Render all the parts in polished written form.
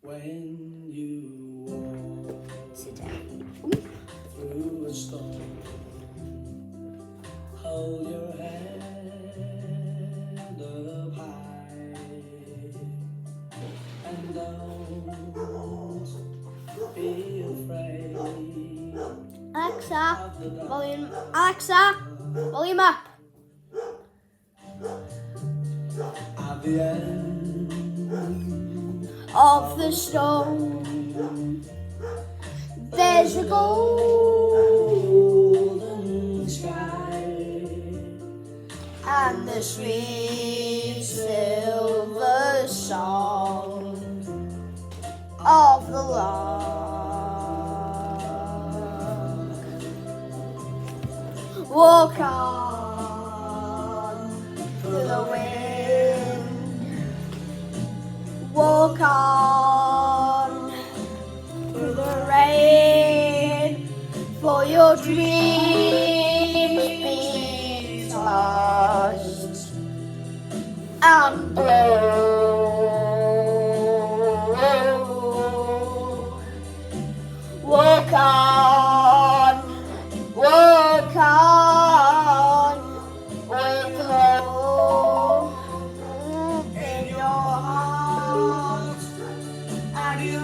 When you walk Sit down. through a storm, hold your head up high and don't be afraid. Alexa, volume up. At the end Of the storm, there's a golden sky and the sweet silver song of the lark. Walk on through the wind, walk on through the rain, for your dreams be tossed and blown. Walk on with hope in your heart, and you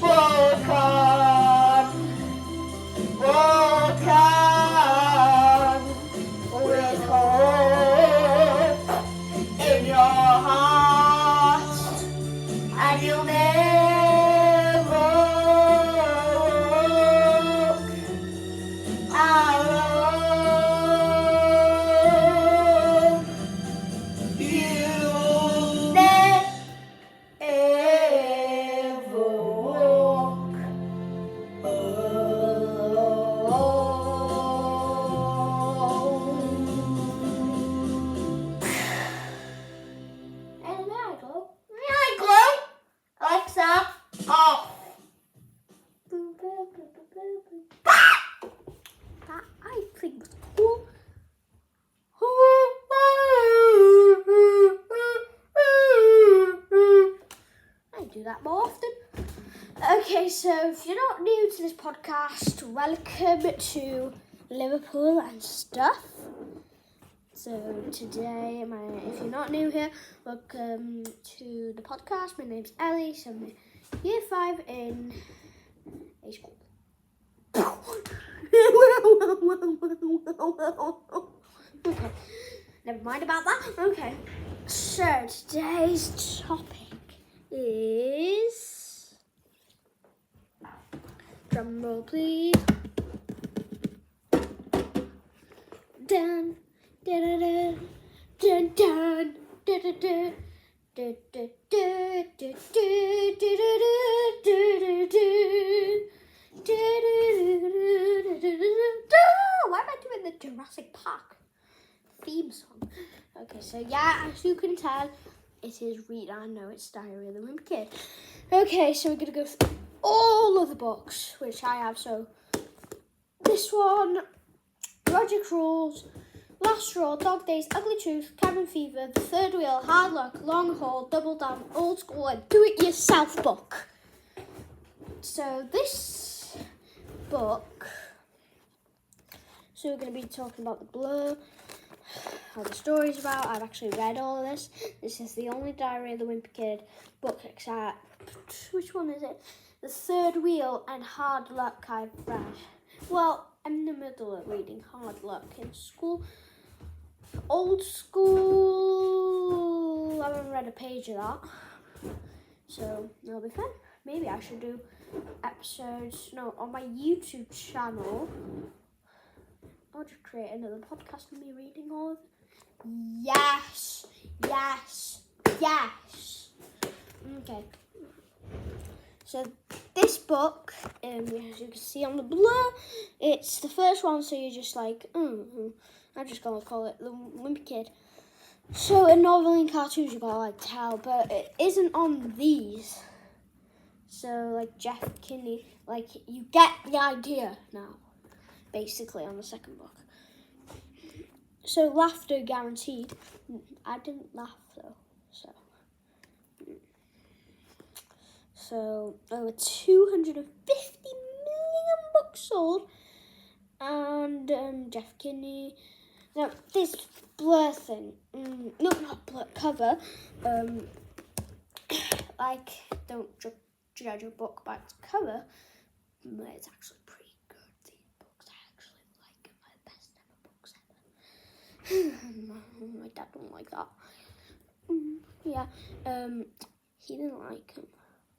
walk on with hope in your heart, and you'll never walk alone. You'll never walk alone. And there I go. There I go. Alexa, off. That I think was cool. I do that more often. Okay, so if you're not new to this podcast, welcome to Liverpool and stuff. So today, if you're not new here, welcome to the podcast. My name's Ellie, so I'm year 5 in a school. Okay, never mind about that. Okay, so today's topic is, drum roll please. Dun dun dun dun dun dun dun dun why am I doing the Jurassic Park theme song? Okay, so yeah, as you can tell, it is read. I know it's Diary of the Wimpy Kid. Okay, so we're gonna go through all of the books which I have. So this one, Roger Crawls, Last Straw, Dog Days, Ugly Truth, Cabin Fever, The Third Wheel, Hard Luck, Long Haul, Double Down, Old School, and Do It Yourself book. So this book, so we're going to be talking about the blur, how the story's about. I've actually read all of this. This is the only Diary of the Wimpy Kid book except, which one is it? The Third Wheel and Hard Luck I've read. Well, I'm in the middle of reading Hard Luck in school. Old School, I haven't read a page of that. So it'll be fun. Maybe I should do episodes, on my YouTube channel. I'll just create another podcast of me reading all of it. Yes, yes, yes. Okay. So this book, as you can see on the blur, it's the first one, so you're just like, I'm just going to call it The Wimpy Kid. So in novel and cartoons, you gotta like tell, but it isn't on these. So like Jeff Kinney, like you get the idea now, basically on the second book. So laughter guaranteed. I didn't laugh though, so over 250 million books sold, and Jeff Kinney. Now this blur thing, no, not blur cover. Like don't judge a book by its cover, but it's actually pretty good. These books, I actually like them. They're the best ever books ever. My dad don't like that. Yeah, he didn't like them.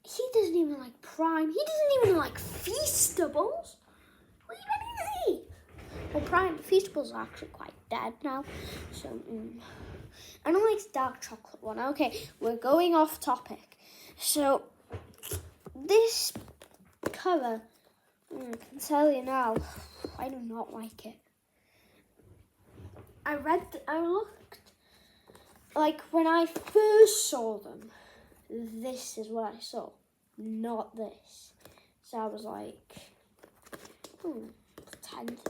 He doesn't even like Prime. He doesn't even like Feastables. What even is he? Well, Prime Feastables are actually quite dead now. So, I don't like the dark chocolate one. Okay, we're going off topic. So, this cover, I can tell you now, I do not like it. I looked, like when I first saw them, this is what I saw, not this. So I was like, pretend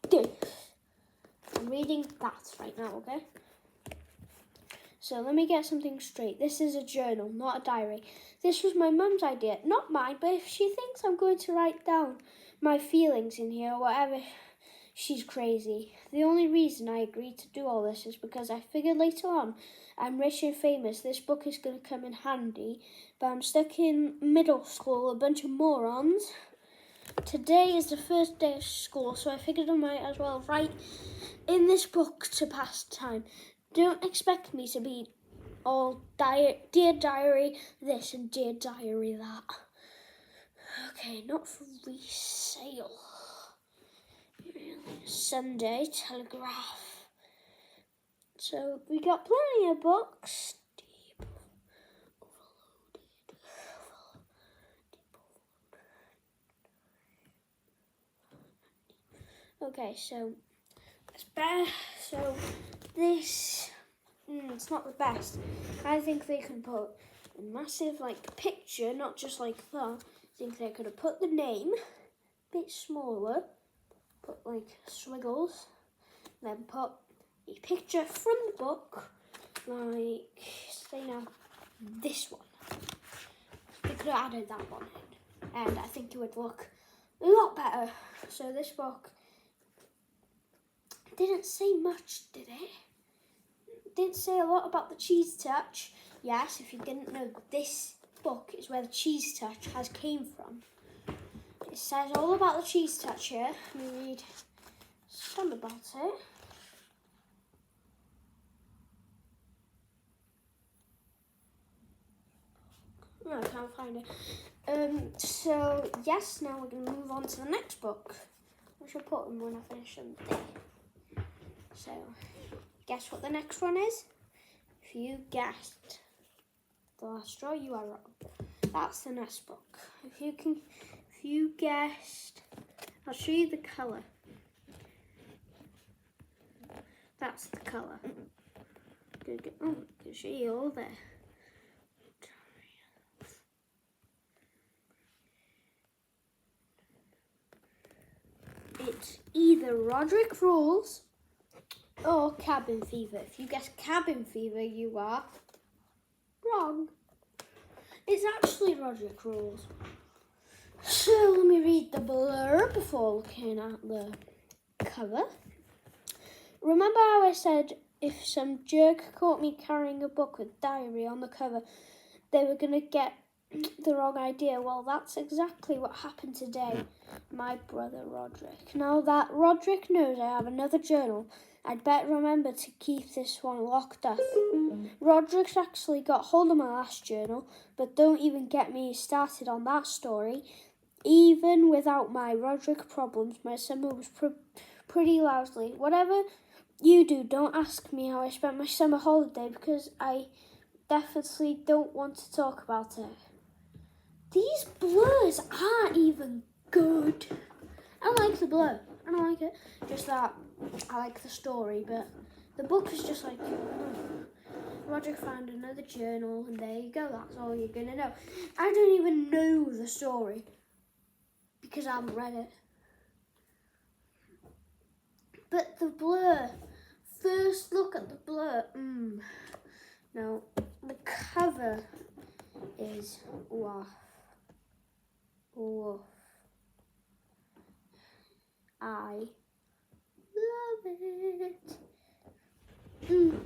this. I'm reading that right now, okay? So let me get something straight. This is a journal, not a diary. This was my mum's idea, not mine, but if she thinks I'm going to write down my feelings in here or whatever, she's crazy. The only reason I agreed to do all this is because I figured later on I'm rich and famous. This book is going to come in handy, but I'm stuck in middle school, a bunch of morons. Today is the first day of school, so I figured I might as well write in this book to pass time. Don't expect me to be all Dear Diary this and Dear Diary that. Okay, not for resale. Sunday Telegraph. So we got plenty of books. Deep overloaded. Okay, so it's better. So this, it's not the best. I think they can put a massive like picture, not just like that. I think they could have put the name a bit smaller, put like squiggles, then put a picture from the book, like say now this one. They could have added that one in, and I think it would look a lot better. So this book didn't say much, did it? Didn't say a lot about the cheese touch. Yes, if you didn't know, this book is where the cheese touch has came from. It says all about the cheese touch here. Let me read some about it. No, I can't find it. So yes, now we're going to move on to the next book. I shall put them when I finish them today. So, guess what the next one is? If you guessed the last straw, you are wrong. That's the next book. If you guessed, I'll show you the colour. That's the colour. I can show you all there. It's either Roderick Rules or Cabin Fever. If you guess Cabin Fever, you are wrong. It's actually Roderick Rules. So let me read the blurb before looking at the cover. Remember how I said if some jerk caught me carrying a book with Diary on the cover, they were going to get the wrong idea? Well, that's exactly what happened today. My brother Roderick. Now that Roderick knows I have another journal, I'd better remember to keep this one locked up. Roderick's actually got hold of my last journal, but don't even get me started on that story. Even without my Roderick problems, my summer was pretty lousy. Whatever you do, don't ask me how I spent my summer holiday, because I definitely don't want to talk about it. These blurs aren't even good. I like the blur. I don't like it. Just that I like the story, but the book is just like, Roger found another journal, and there you go. That's all you're gonna know. I don't even know the story because I haven't read it. But the blur. First look at the blur. No, the cover is woof. Woof. I love it.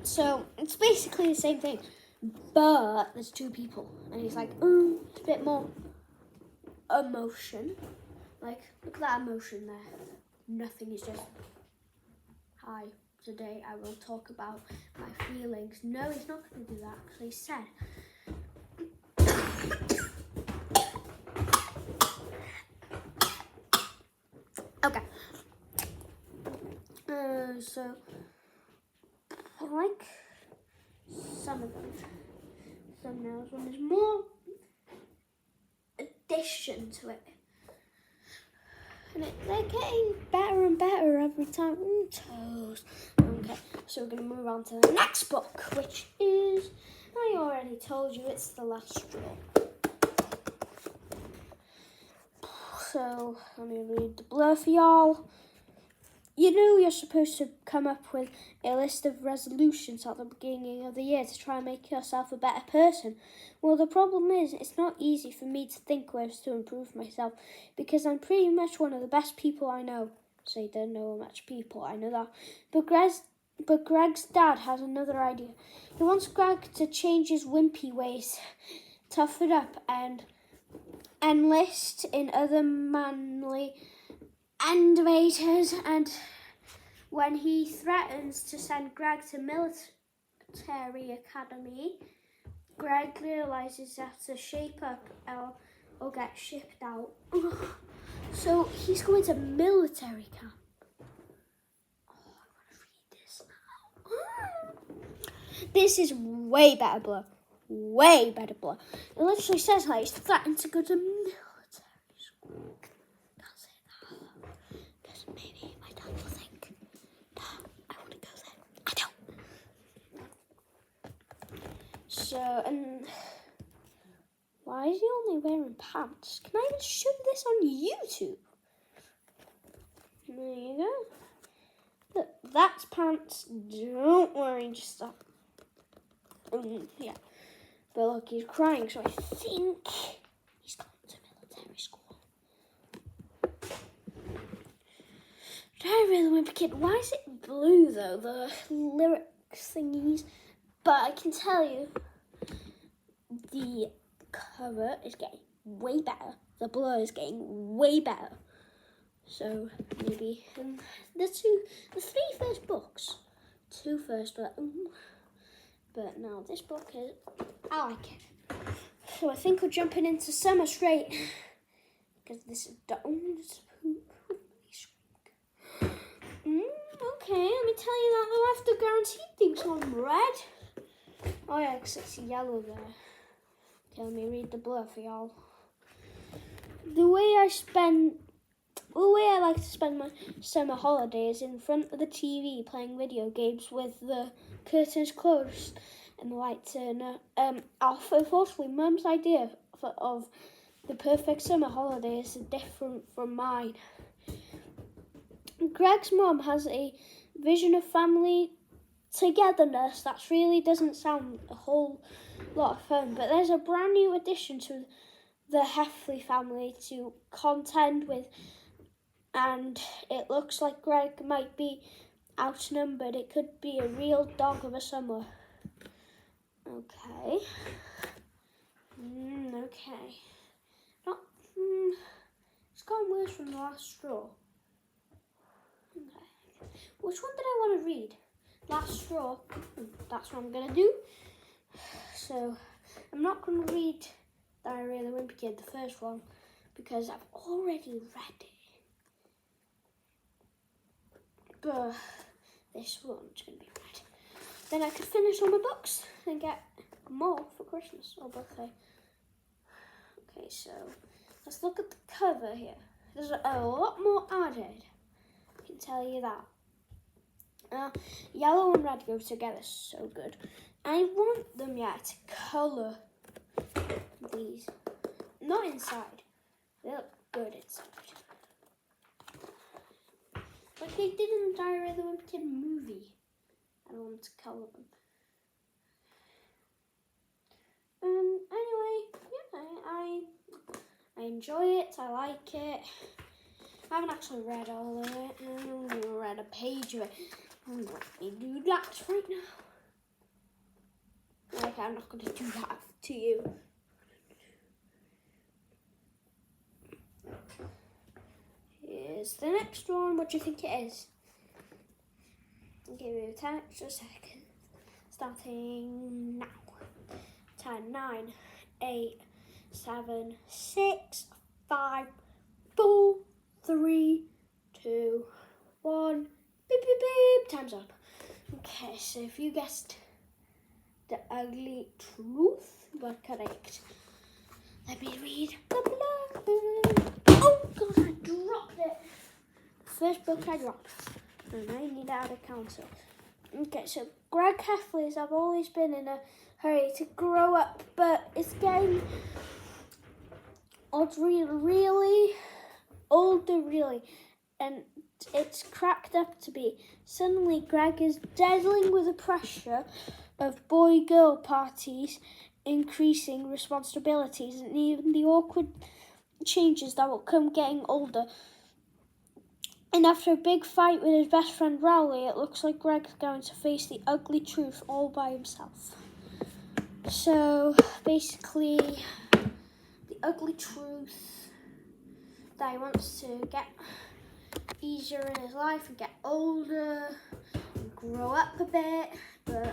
So it's basically the same thing, but there's two people, and he's like, it's a bit more emotion. Like, look at that emotion there. Nothing is just, hi, today I will talk about my feelings. No, he's not going to do that, because he said. Okay. So, I like some of them. Thumbnails one is more addition to it. And they're getting better and better every time. Toes. Okay, so we're going to move on to the next book, which is, I already told you, it's The Last Straw. So, let me read the blur for y'all. You know you're supposed to come up with a list of resolutions at the beginning of the year to try and make yourself a better person. Well, the problem is it's not easy for me to think ways to improve myself because I'm pretty much one of the best people I know. So you don't know much people, I know that. But Greg's dad has another idea. He wants Greg to change his wimpy ways, toughen up and enlist in other manly animators, and when he threatens to send Greg to military academy, Greg realises that to shape up or get shipped out. So he's going to military camp. Oh, I want to read this now. This is way better blur. Way better blur. It literally says like he's threatened to go to military school. Maybe my dad will think, no, I want to go there. I don't. So, and why is he only wearing pants? Can I even show this on YouTube? There you go. Look, that's pants. Don't worry, just stop. Yeah. But look, he's crying, so I think he's gone to military school. Dairy the Wimpy Kid. Why is it blue though? The lyric thingies. But I can tell you, the cover is getting way better. The blur is getting way better. So maybe the three first books, two first, but now this book is, I like it. So I think we're jumping into summer straight because this is okay, let me tell you that they'll have to guarantee things on red. Oh yeah, because it's yellow there. Okay, let me read the blur for y'all. The way I like to spend my summer holidays in front of the TV playing video games with the curtains closed and the light turned off. Unfortunately, Mum's idea of the perfect summer holiday is different from mine. Greg's mum has a vision of family togetherness that really doesn't sound a whole lot of fun, but there's a brand new addition to the Heffley family to contend with, and it looks like Greg might be outnumbered. It could be a real dog of a summer. Okay. Okay. Not, it's gotten worse from The Last Straw. Okay. Which one did I want to read? Last Straw. That's what I'm going to do. So, I'm not going to read Dairy of the Wimpy Kid, the first one, because I've already read it. But this one's going to be read. Then I could finish all my books and get more for Christmas or birthday. Okay, so let's look at the cover here. There's a lot more added. I can tell you that. Yellow and red go together so good. I want them to colour these. Not inside. They look good inside. Like they did in the Diary of the Wimpy Kid movie. I don't want to colour them. Anyway, yeah, I enjoy it. I like it. I haven't actually read all of it. I haven't even read a page of it. Let me do that right now. Okay, I'm not going to do that to you. Here's the next one. What do you think it is? I'll give you 10 extra seconds. Starting now. 10, 9, 8, 7, 6, 5, 4, 3, 2, 1. Beep, beep, beep. Time's up. Okay, so if you guessed the ugly truth, you were correct. Let me read the blurb. Oh, God, I dropped it. First book I dropped. And I need to add a counter. Okay, so Greg Heffley's have always been in a hurry to grow up, but it's getting really older, really, and it's cracked up to be. Suddenly, Greg is dealing with the pressure of boy-girl parties, increasing responsibilities, and even the awkward changes that will come getting older. And after a big fight with his best friend Rowley, it looks like Greg's going to face the ugly truth all by himself. So, basically, the ugly truth that he wants to get easier in his life and get older and grow up a bit, but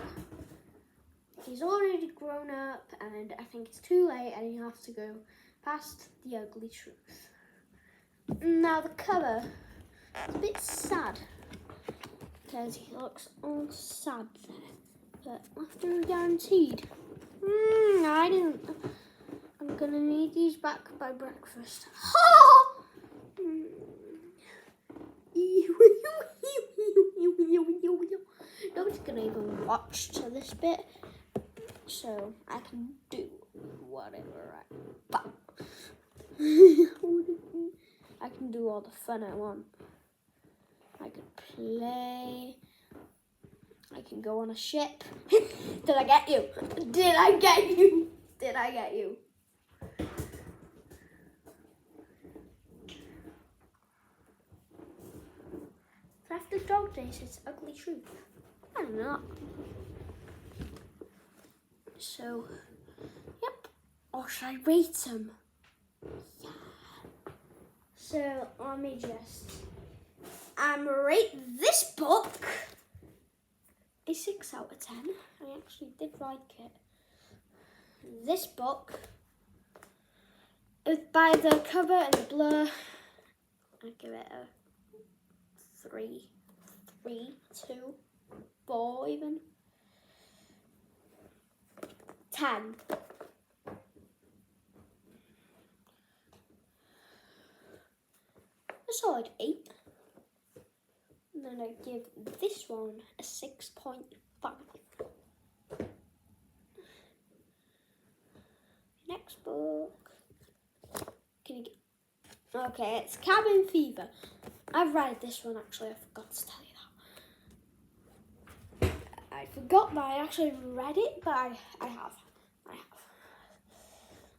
he's already grown up and I think it's too late and he has to go past the ugly truth. Now, the cover is a bit sad because he looks all sad there, but after guaranteed. I didn't. I'm gonna need these back by breakfast. Nobody's gonna even watch to this bit, so I can do whatever I want. I can do all the fun I want. I can play. I can go on a ship. Did I get you? Did I get you? Did I get you? After Dog Days, it's ugly truth. I don't know. So, yep. Or should I rate them? Yeah. So, let me just rate this book a 6 out of 10. I actually did like it. This book, by the cover and the blur, I'd give it a 3, 2, 4 even. 10. A solid 8. And then I give this one a 6.5. Next book. Can you get? Okay, it's Cabin Fever. I've read this one actually. I forgot to tell you that. I forgot that I actually read it, but I have.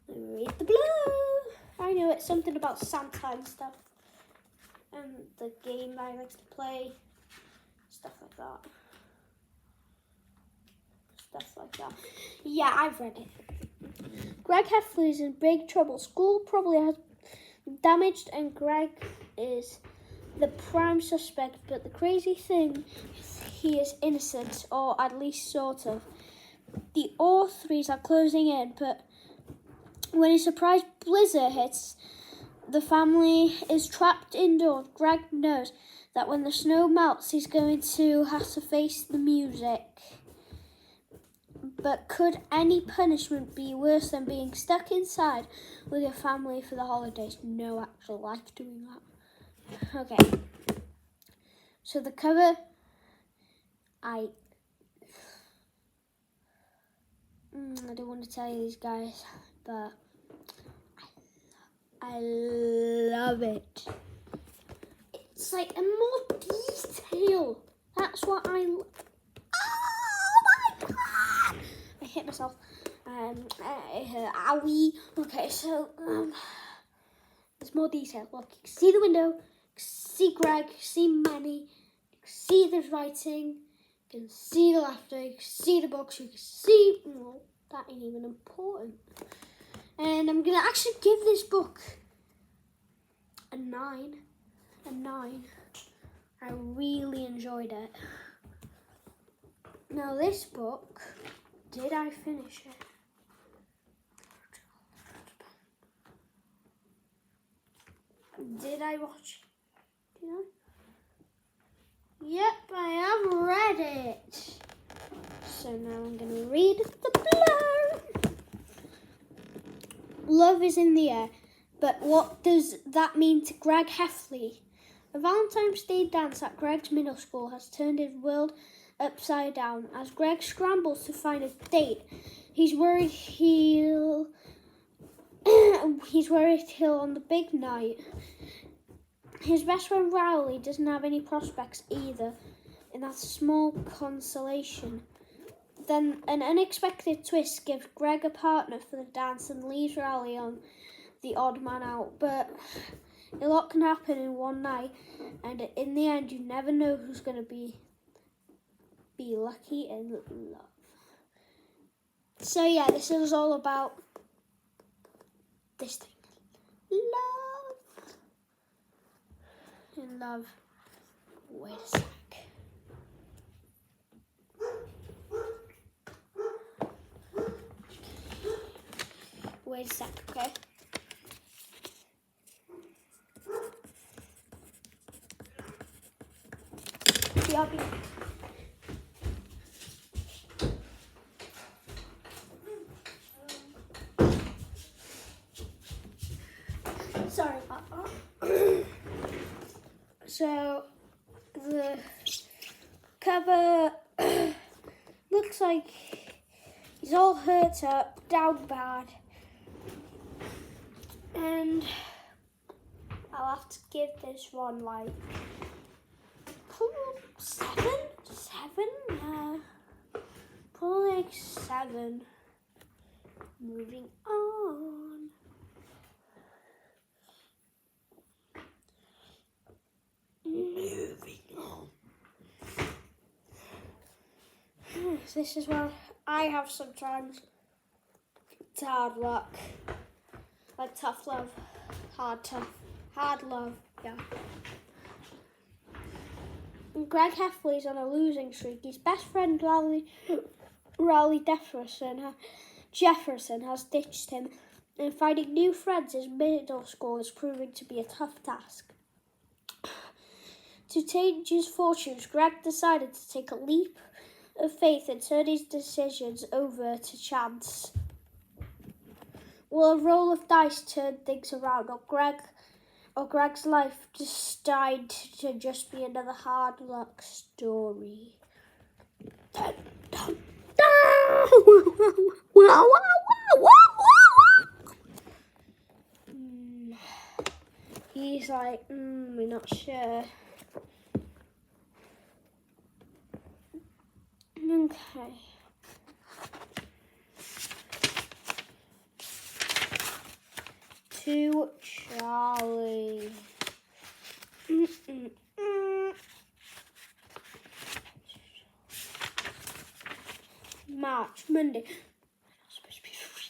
Let me read the blur. I know it's something about Santa and stuff. And the game that I like to play, stuff like that. Yeah, I've read it. Greg Heffley is in big trouble. School probably has damaged and Greg is the prime suspect, but the crazy thing is he is innocent, or at least sort of. The authorities are closing in, but when a surprise blizzard hits, the family is trapped indoors. Greg knows that when the snow melts, he's going to have to face the music. But could any punishment be worse than being stuck inside with your family for the holidays? No, I actually like doing that. Okay. So the cover, I don't want to tell you these guys, but I love it. It's like a more detail. That's what oh my god! I hit myself. Owie. Okay, so there's more detail. Look, you can see the window, you can see Greg, you can see Manny, you can see the writing, you can see the laughter, you can see the books, you can see. Well, that ain't even important. And I'm gonna actually give this book a 9. A 9. I really enjoyed it. Now this book, did I finish it? Did I watch it? Did I? Yep, I have read it. So now I'm going to read the blurb. Love is in the air, but what does that mean to Greg Heffley? A Valentine's Day dance at Greg's middle school has turned his world upside down. As Greg scrambles to find a date, he's worried he'll on the big night. His best friend Rowley doesn't have any prospects either, and that's a small consolation. Then an unexpected twist gives Greg a partner for the dance and leaves Rowley on the odd man out. But a lot can happen in one night, and in the end, you never know who's going to be lucky in love. So yeah, this is all about this thing. Love. In love. Wait a sec. Wait a sec, okay? Yeah, sorry about that. So the cover looks like he's all hurt up, down bad, and I'll have to give this one like 7, probably like 7. Moving on. This is what I have sometimes. It's hard luck. Like tough love. Hard love, yeah. And Greg Heffley's on a losing streak. His best friend Rowley Jefferson has ditched him, and finding new friends in middle school is proving to be a tough task. To change his fortunes, Greg decided to take a leap of faith and turn his decisions over to chance. Will a roll of dice turn things around, or Greg's life destined to just be another hard luck story? Dun, dun, dun. He's like, we're not sure. Okay. To Charlie. March, Monday. I'm not supposed to be reading.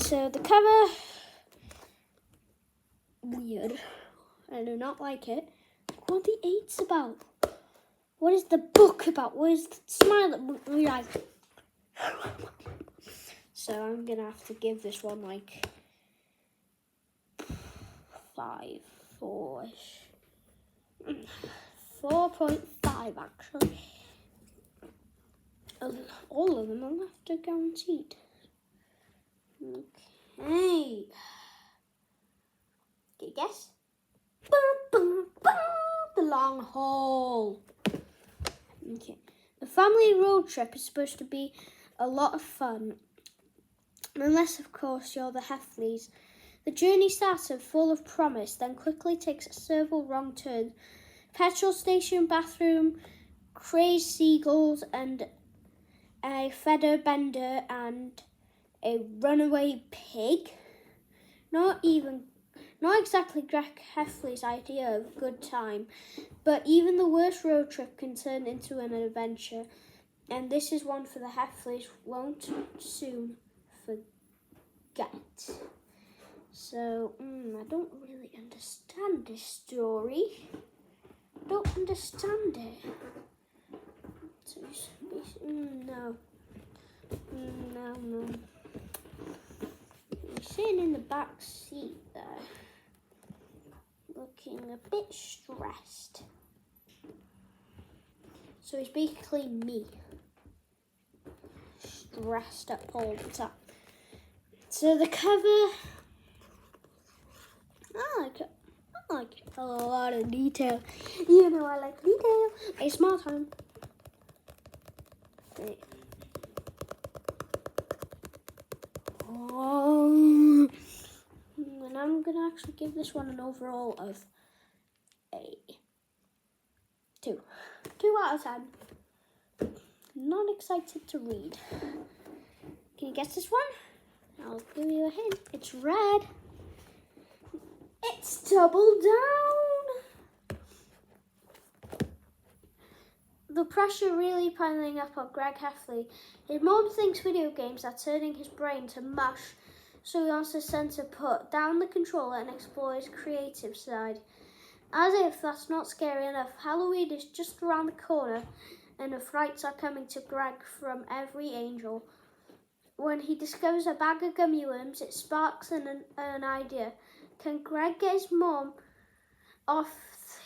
so the cover, weird. I do not like it. What are the 8s about? What is the book about? What is the smile at me like? So I'm gonna have to give this one like 5, 4-ish. 4.5 actually. All of them are left are guaranteed. Okay. Can you guess? The long haul. Okay. The family road trip is supposed to be a lot of fun. Unless, of course, you're the Heffleys. The journey started full of promise, then quickly takes several wrong turns. Petrol station, bathroom, crazed seagulls, and a feather bender, and a runaway pig. Not exactly Greg Heffley's idea of a good time, but even the worst road trip can turn into an adventure, and this is one for the Heffleys won't soon forget. So, I don't really understand this story. I don't understand it. So, no. No. He's sitting in the back seat there, looking a bit stressed. So he's basically me, stressed up all the time. So the cover, I like it. I like a lot of detail. You know I like detail. A small time. Wait. Oh. And I'm going to actually give this one an overall of a 2. 2 out of 10. Not excited to read. Can you guess this one? I'll give you a hint. It's red. It's Double Down. The pressure really piling up on Greg Heffley. His mom thinks video games are turning his brain to mush, so he wants his son to put down the controller and explore his creative side. As if that's not scary enough, Halloween is just around the corner and the frights are coming to Greg from every angel. When he discovers a bag of gummy worms, it sparks an idea. Can Greg get his mom off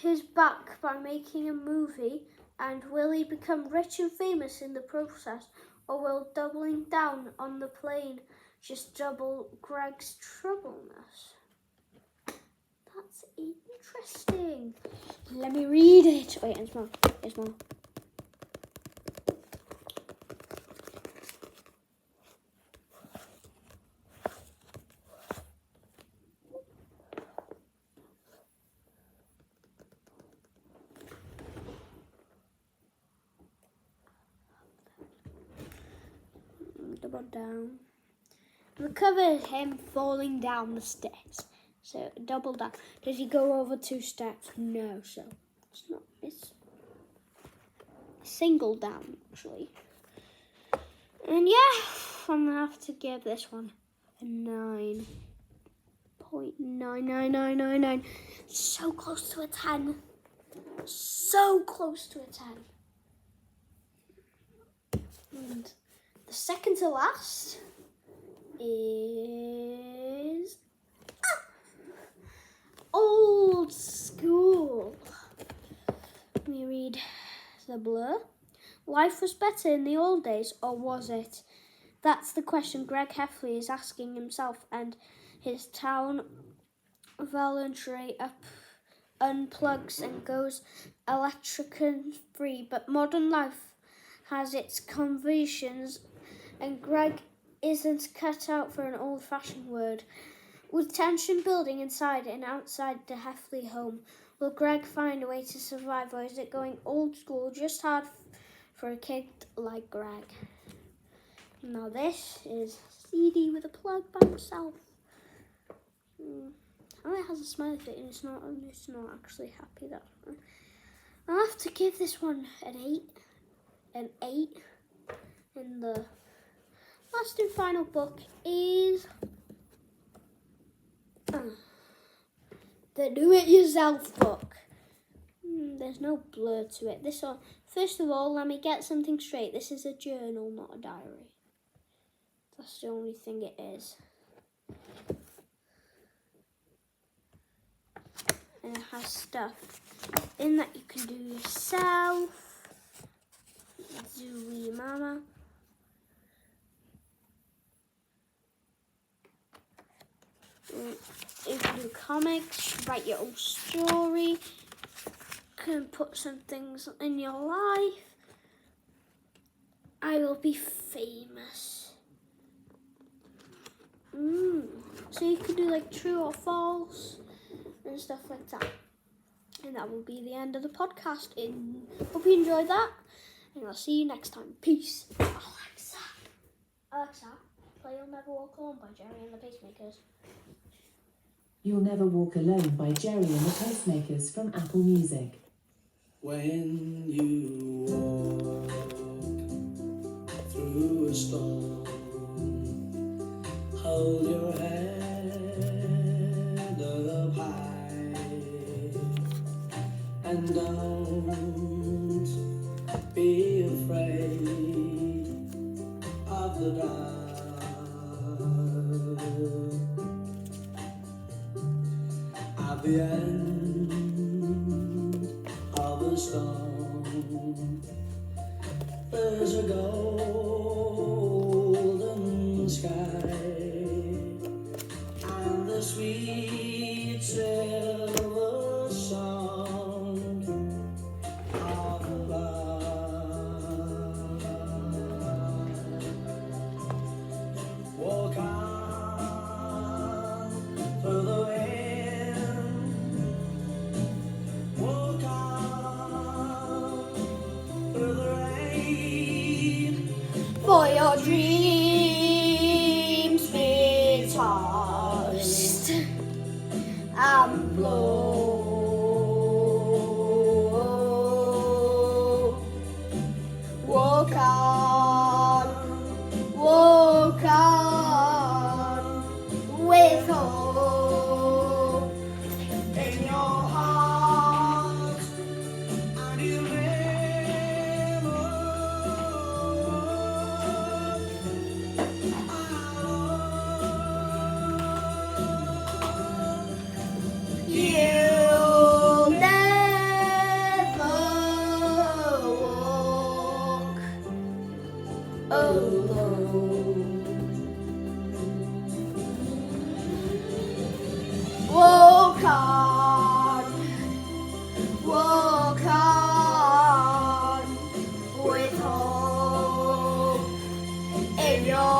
his back by making a movie? And will he become rich and famous in the process? Or will doubling down on the plane just double Greg's troubleness? That's interesting. Let me read it. Wait, it's more. Double down. The cover is him falling down the stairs. So double down. Does he go over 2 steps? No. So it's not. It's single down actually. And yeah, I'm gonna have to give this one a 9.99999. So close to a 10. So close to a 10. And the second to last is Old School. Let me read the blur. Life was better in the old days, or was it? That's the question Greg Heffley is asking himself and his town voluntary unplugs and goes electric and free. But modern life has its conventions, and Greg isn't cut out for an old-fashioned word. With tension building inside and outside the Heffley home, will Greg find a way to survive, or is it going old school, just hard for a kid like Greg? Now this is CD with a plug by himself. Oh, it has a smiley face, and it's not actually happy. That I'll have to give this one an 8. An 8. And the last and final book is the do-it-yourself book. There's no blur to it. This one, first of all, let me get something straight. This is a journal, not a diary. That's the only thing it is. And it has stuff in that you can do yourself. Zooey Mama. You can do comics, write your own story, can put some things in your life. I will be famous. So you can do like true or false and stuff like that. And that will be the end of the podcast. Hope you enjoyed that. And I'll see you next time. Peace. Alexa, play You'll Never Walk Alone by Jerry and the Pacemakers. You'll Never Walk Alone by Jerry and the Pacemakers from Apple Music. When you walk through a storm, hold your head up high and don't be afraid of the dark. At the end of the storm, there's a golden sky and the sweet silver song of love. Walk on through the wind, walk on through the rain, For your dreams be tossed and blow. Walk on with hope in your heart, and you never You'll never walk alone. Walk on with hope in your